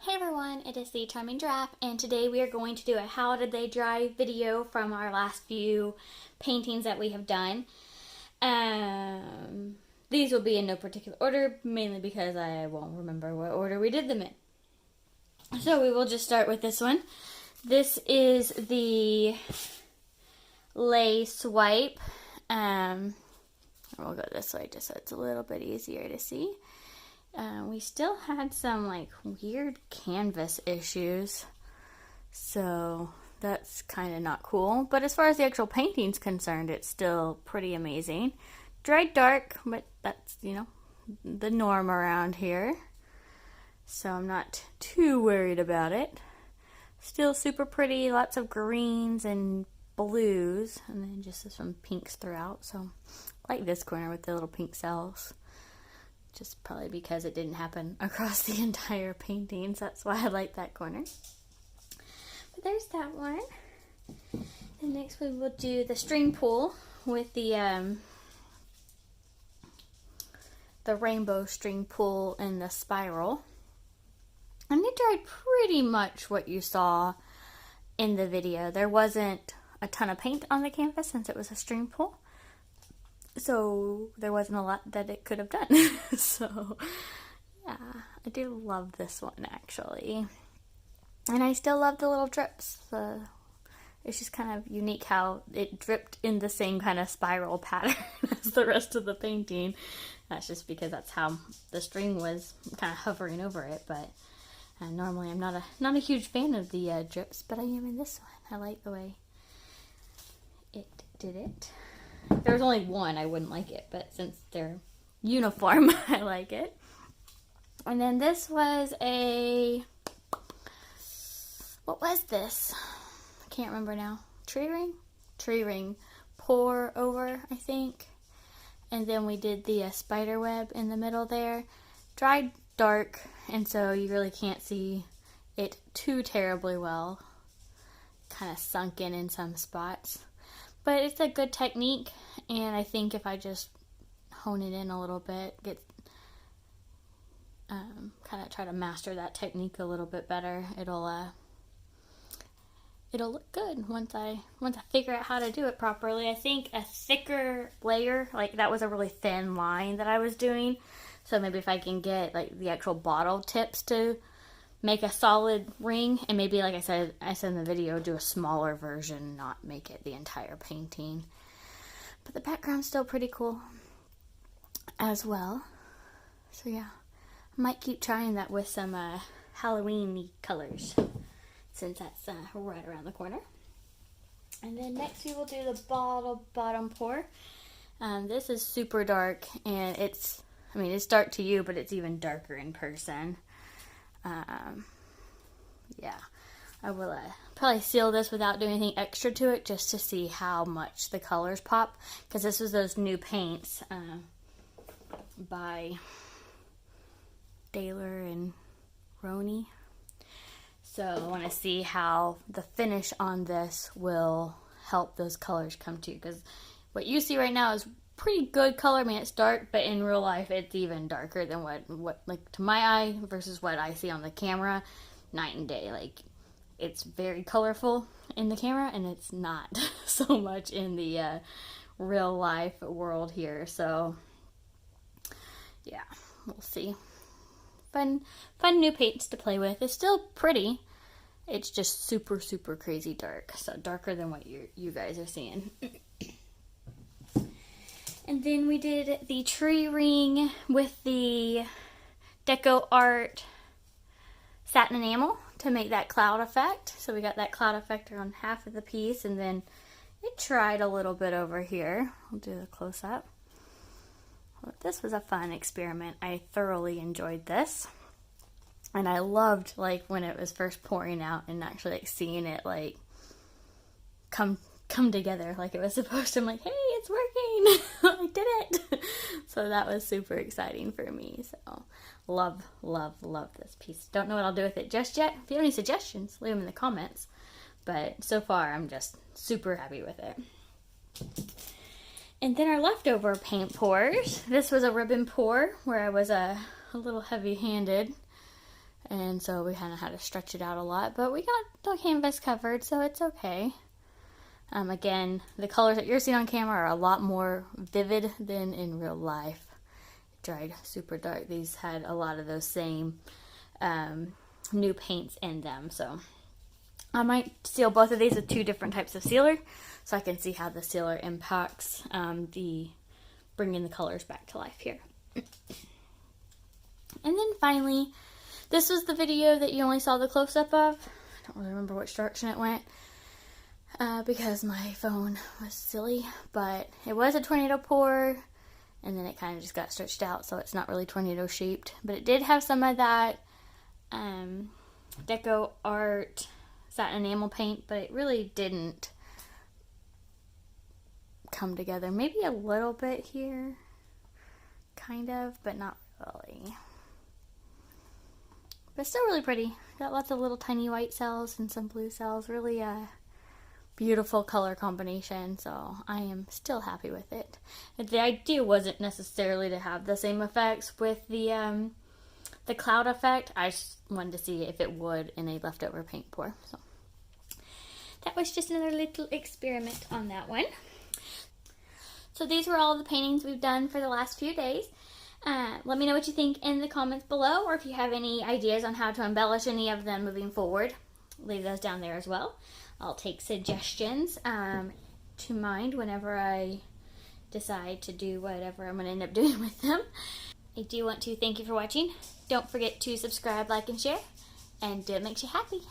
Hey everyone, it is the Charming Giraffe, and today we are going to do a how did they dry video from our last few paintings that we have done. These will be in no particular order, mainly because I won't remember what order we did them in. So we will just start with this one. This is the Lay Swipe. We'll go this way just so it's a little bit easier to see. We still had some like weird canvas issues, so that's kind of not cool. But as far as the actual painting's concerned, it's still pretty amazing. Dried dark, but that's, the norm around here. So I'm not too worried about it. Still super pretty, lots of greens and blues, and then just some pinks throughout. So I like this corner with the little pink cells. Just probably because it didn't happen across the entire paintings. That's why I like that corner. But there's that one. And next we will do the string pull with the rainbow string pull and the spiral. And it dried pretty much what you saw in the video. There wasn't a ton of paint on the canvas since it was a string pull. So there wasn't a lot that it could have done. So yeah, I do love this one actually. And I still love the little drips. It's just kind of unique how it dripped in the same kind of spiral pattern as the rest of the painting. That's just because that's how the string was kind of hovering over it. But normally I'm not a huge fan of the drips, but I am in this one. I like the way it did it. If there was only one, I wouldn't like it, but since they're uniform, I like it. And then this was what was this? I can't remember now. Tree ring? Tree ring. Pour over, I think. And then we did the spider web in the middle there. Dried dark, and so you really can't see it too terribly well. Kind of sunk in some spots. But it's a good technique, and I think if I just hone it in a little bit, kind of try to master that technique a little bit better, it'll look good once I figure out how to do it properly. I think a thicker layer, like that was a really thin line that I was doing, so maybe if I can get like the actual bottle tips to make a solid ring, and maybe like I said in the video, do a smaller version, not make it the entire painting. But the background's still pretty cool as well. So yeah, I might keep trying that with some Halloween-y colors, since that's right around the corner. And then next we will do the bottom pour. This is super dark, and it's dark to you, but it's even darker in person. Yeah, I will probably seal this without doing anything extra to it, just to see how much the colors pop, because this was those new paints by Daler and Roney. So I want to see how the finish on this will help those colors come to, because what you see right now is pretty good color. I mean, it's dark, but in real life it's even darker than what like to my eye versus what I see on the camera. Night and day. Like, it's very colorful in the camera, and it's not so much in the real life world here. So yeah, we'll see. Fun new paints to play with. It's still pretty. It's just super crazy dark. So darker than what you guys are seeing. And then we did the tree ring with the Deco Art satin enamel to make that cloud effect. So we got that cloud effect on half of the piece, and then it tried a little bit over here. I'll do the close-up. Well, this was a fun experiment. I thoroughly enjoyed this. And I loved like when it was first pouring out and actually like seeing it like come together like it was supposed to. I'm like, hey, it's working. I did it. So that was super exciting for me. So love this piece. Don't know what I'll do with it just yet. If you have any suggestions, leave them in the comments. But so far, I'm just super happy with it. And then our leftover paint pours. This was a ribbon pour where I was a little heavy-handed. and so we kind of had to stretch it out a lot, but we got the canvas covered, so it's okay. Again, the colors that you're seeing on camera are a lot more vivid than in real life. It dried super dark. These had a lot of those same new paints in them, so I might seal both of these with 2 different types of sealer so I can see how the sealer impacts bringing the colors back to life here. And then finally, this was the video that you only saw the close-up of. I don't really remember which direction it went because my phone was silly, but it was a tornado pour, and then it kind of just got stretched out, so it's not really tornado shaped, but it did have some of that deco art satin enamel paint, but it really didn't come together. Maybe a little bit here, kind of, but not really. But still really pretty. Got lots of little tiny white cells and some blue cells. Really a beautiful color combination, so I am still happy with it. But the idea wasn't necessarily to have the same effects with the cloud effect. I just wanted to see if it would in a leftover paint pour. So that was just another little experiment on that one. So these were all the paintings we've done for the last few days. Let me know what you think in the comments below, or if you have any ideas on how to embellish any of them moving forward, leave those down there as well. I'll take suggestions to mind whenever I decide to do whatever I'm going to end up doing with them. I do want to thank you for watching. Don't forget to subscribe, like, and share, and do what makes you happy.